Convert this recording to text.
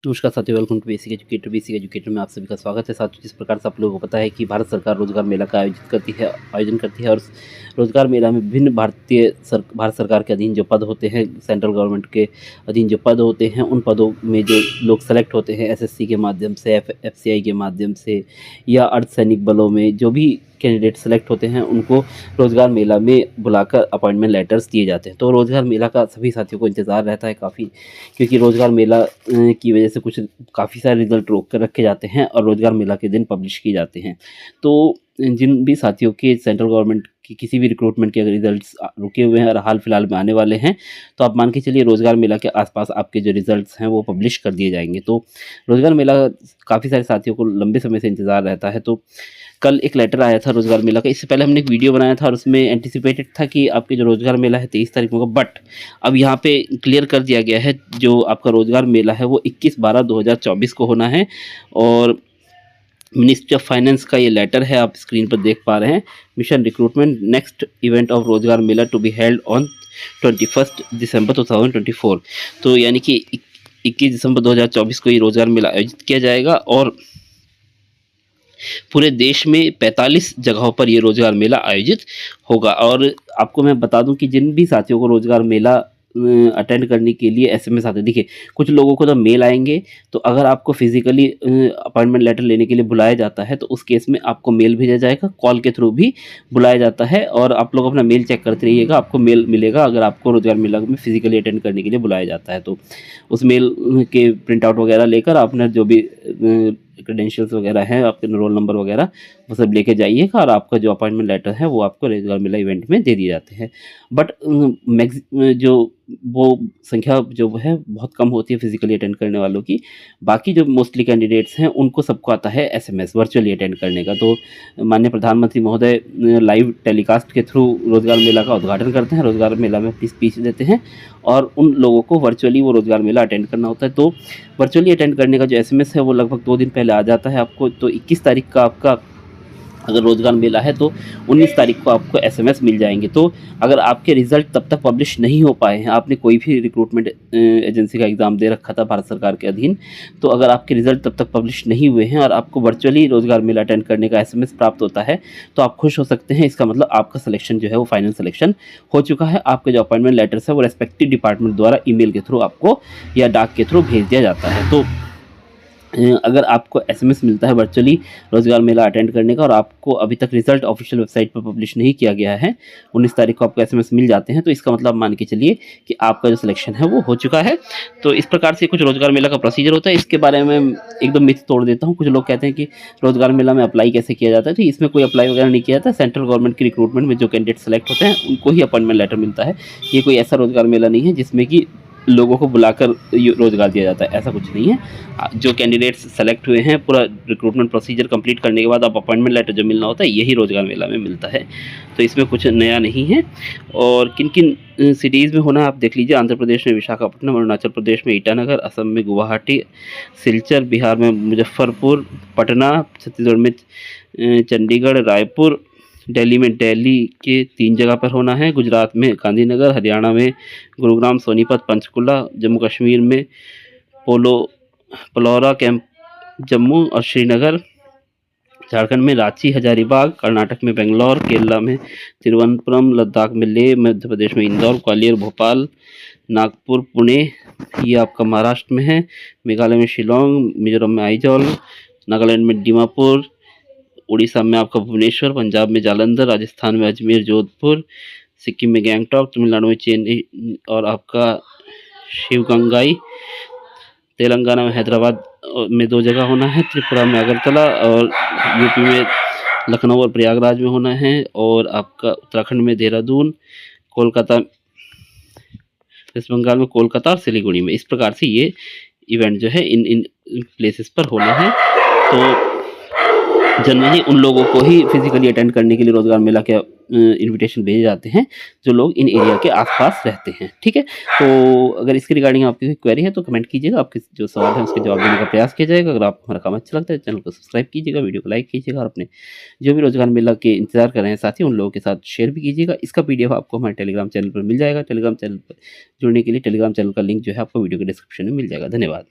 नमस्कार साथियों, welcome to Basic Educator. Basic Educator में आप सभी का स्वागत है। साथियों, जिस प्रकार से आप लोगों को पता है कि भारत सरकार रोजगार मेला का आयोजन करती है और रोजगार मेला में विभिन्न भारत सरकार के अधीन जो पद होते हैं, सेंट्रल गवर्नमेंट के अधीन जो पद होते हैं, उन पदों में जो लोग सेलेक्ट होते हैं एसएससी के माध्यम से, एफसीआई के माध्यम से या अर्धसैनिक बलों में जो भी कैंडिडेट सेलेक्ट होते हैं उनको रोज़गार मेला में बुलाकर अपॉइंटमेंट लेटर्स दिए जाते हैं। तो रोज़गार मेला का सभी साथियों को इंतज़ार रहता है काफ़ी, क्योंकि रोज़गार मेला की वजह से कुछ काफ़ी सारे रिज़ल्ट रोक कर रखे जाते हैं और रोज़गार मेला के दिन पब्लिश किए जाते हैं। तो जिन भी साथियों के सेंट्रल गवर्नमेंट की किसी भी रिक्रूटमेंट के अगर रिज़ल्ट्स रुके हुए हैं और हाल फिलहाल में आने वाले हैं, तो आप मान के चलिए रोज़गार मेला के आसपास आपके जो रिज़ल्ट्स हैं वो पब्लिश कर दिए जाएंगे। तो रोज़गार मेला काफ़ी सारे साथियों को लंबे समय से इंतज़ार रहता है। तो कल एक लेटर आया था रोज़गार मेला का। इससे पहले हमने एक वीडियो बनाया था और उसमें एंटिसिपेटेड था कि आपके जो रोज़गार मेला है 23 तारीख को होगा, बट अब यहाँ पे क्लियर कर दिया गया है जो आपका रोज़गार मेला है वो 21/12/2024 को होना है। और मिनिस्ट्री ऑफ फाइनेंस का ये लेटर है, आप स्क्रीन पर देख पा रहे हैं। Mission recruitment next event of रोज़गार मेला टू बी हेल्ड ऑन 21 दिसंबर 2024। तो यानी कि 21 दिसंबर 2024 को ये रोज़गार मेला आयोजित किया जाएगा और पूरे देश में 45 जगहों पर ये रोज़गार मेला आयोजित होगा। और आपको मैं बता दूं कि जिन भी साथियों को रोज़गार मेला अटेंड करने के लिए एसएमएस आते हैं, देखिए कुछ लोगों को तो मेल आएंगे, तो अगर आपको फिजिकली अपॉइंटमेंट लेटर लेने के लिए बुलाया जाता है तो उस केस में आपको मेल भेजा जाएगा, कॉल के थ्रू भी बुलाया जाता है। और आप लोग अपना मेल चेक करते रहिएगा, आपको मेल मिलेगा अगर आपको रोज़गार मेला में फिजिकली अटेंड करने के लिए बुलाया जाता है। तो उस मेल के प्रिंट आउट वगैरह लेकर आपने जो भी क्रेडेंशियल्स वगैरह हैं, आपके रोल नंबर वगैरह वो सब लेके जाइएगा और आपका जो अपॉइंटमेंट लेटर है वो आपको रोज़गार मेला इवेंट में दे दिए जाते हैं। बट जो वो संख्या जो है बहुत कम होती है फिजिकली अटेंड करने वालों की। बाकी जो मोस्टली कैंडिडेट्स हैं उनको सबको आता है एसएमएस वर्चुअली अटेंड करने का। तो माननीय प्रधानमंत्री महोदय लाइव टेलीकास्ट के थ्रू रोज़गार मेला का उद्घाटन करते हैं, रोज़गार मेला में अपनी स्पीच देते हैं और उन लोगों को वर्चुअली वो रोज़गार मेला अटेंड करना होता है। तो वर्चुअली अटेंड करने का जो एसएमएस है वो लगभग 2 दिन पहले आ जाता है आपको। तो 21 तारीख का आपका अगर रोज़गार मेला है तो 19 तारीख को आपको एसएमएस मिल जाएंगे। तो अगर आपके रिज़ल्ट तब तक पब्लिश नहीं हो पाए हैं, आपने कोई भी रिक्रूटमेंट एजेंसी का एग्ज़ाम दे रखा था भारत सरकार के अधीन, तो अगर आपके रिज़ल्ट तब तक पब्लिश नहीं हुए हैं और आपको वर्चुअली रोज़गार मेला अटेंड करने का एसएमएस प्राप्त होता है तो आप खुश हो सकते हैं। इसका मतलब आपका सिलेक्शन जो है वो फाइनल सिलेक्शन हो चुका है। आपके जो अपॉइंटमेंट लेटर्स है वो रेस्पेक्टिव डिपार्टमेंट द्वारा ईमेल के थ्रू आपको या डाक के थ्रू भेज दिया जाता है। तो अगर आपको एसएमएस मिलता है वर्चुअली रोज़गार मेला अटेंड करने का और आपको अभी तक रिज़ल्ट ऑफिशियल वेबसाइट पर पब्लिश नहीं किया गया है, 19 तारीख को आपको एसएमएस मिल जाते हैं, तो इसका मतलब मान के चलिए कि आपका जो सिलेक्शन है वो हो चुका है। तो इस प्रकार से कुछ रोज़गार मेला का प्रोसीजर होता है। इसके बारे में एकदम मिथ तोड़ देता हूँ। कुछ लोग कहते हैं कि रोज़गार मेला में अप्लाई कैसे किया जाता है, तो इसमें कोई अप्लाई वगैरह नहीं किया जाता। सेंट्रल गवर्नमेंट की रिक्रूटमेंट में जो कैंडिडेट सेलेक्ट होते हैं उनको ही अपॉइंटमेंट लेटर मिलता है। ये कोई ऐसा रोज़गार मेला नहीं है जिसमें कि लोगों को बुलाकर रोज़गार दिया जाता है, ऐसा कुछ नहीं है। जो कैंडिडेट्स सेलेक्ट हुए हैं, पूरा रिक्रूटमेंट प्रोसीजर कंप्लीट करने के बाद अब अपॉइंटमेंट लेटर जो मिलना होता है यही रोज़गार मेला में मिलता है। तो इसमें कुछ नया नहीं है। और किन किन सिटीज़ में होना है आप देख लीजिए। आंध्र प्रदेश में विशाखापट्टनम, अरुणाचल प्रदेश में ईटानगर, असम में गुवाहाटी, सिलचर, बिहार में मुजफ्फरपुर, पटना, छत्तीसगढ़ में चंडीगढ़, रायपुर, दिल्ली में दिल्ली के 3 जगह पर होना है, गुजरात में गांधीनगर, हरियाणा में गुरुग्राम, सोनीपत, पंचकुला, जम्मू कश्मीर में पलौरा कैंप जम्मू और श्रीनगर, झारखंड में रांची, हजारीबाग, कर्नाटक में बेंगलोर, केरला में तिरुवनंतपुरम, लद्दाख में लेह, मध्य प्रदेश में इंदौर, ग्वालियर, भोपाल, नागपुर, पुणे, ये आपका महाराष्ट्र में है, मेघालय में शिलोंग, मिजोरम में आइजॉल, नागालैंड में दीमापुर, उड़ीसा में आपका भुवनेश्वर, पंजाब में जालंधर, राजस्थान में अजमेर, जोधपुर, सिक्किम में गैंगटॉक, तमिलनाडु में चेन्नई और आपका शिवगंगाई, तेलंगाना में हैदराबाद में 2 जगह होना है, त्रिपुरा में अगरतला और यूपी में लखनऊ और प्रयागराज में होना है, और आपका उत्तराखंड में देहरादून, कोलकाता, वेस्ट बंगाल में कोलकाता और सिलीगुड़ी में। इस प्रकार से ये इवेंट जो है इन प्लेसेस पर होना है। तो जनरली उन लोगों को ही फिजिकली अटेंड करने के लिए रोज़गार मेला के इनविटेशन भेजे जाते हैं जो लोग इन एरिया के आसपास रहते हैं। ठीक है, तो अगर इसके रिगार्डिंग आपकी कोई क्वेरी है तो कमेंट कीजिएगा, आपके जो सवाल है उसके जवाब देने का प्रयास किया जाएगा। अगर आपको हमारा काम अच्छा लगता है चैनल को सब्सक्राइब कीजिएगा, वीडियो को लाइक कीजिएगा और अपने जो भी रोज़गार मेला के इंतजार कर रहे हैं साथी उन लोगों के साथ शेयर भी कीजिएगा। इसका PDF आपको हमारे टेलीग्राम चैनल पर मिल जाएगा। टेलीग्राम चैनल पर जुड़ने के लिए टेलीग्राम चैनल का लिंक जो है आपको वीडियो के डिस्क्रिप्शन में मिल जाएगा। धन्यवाद।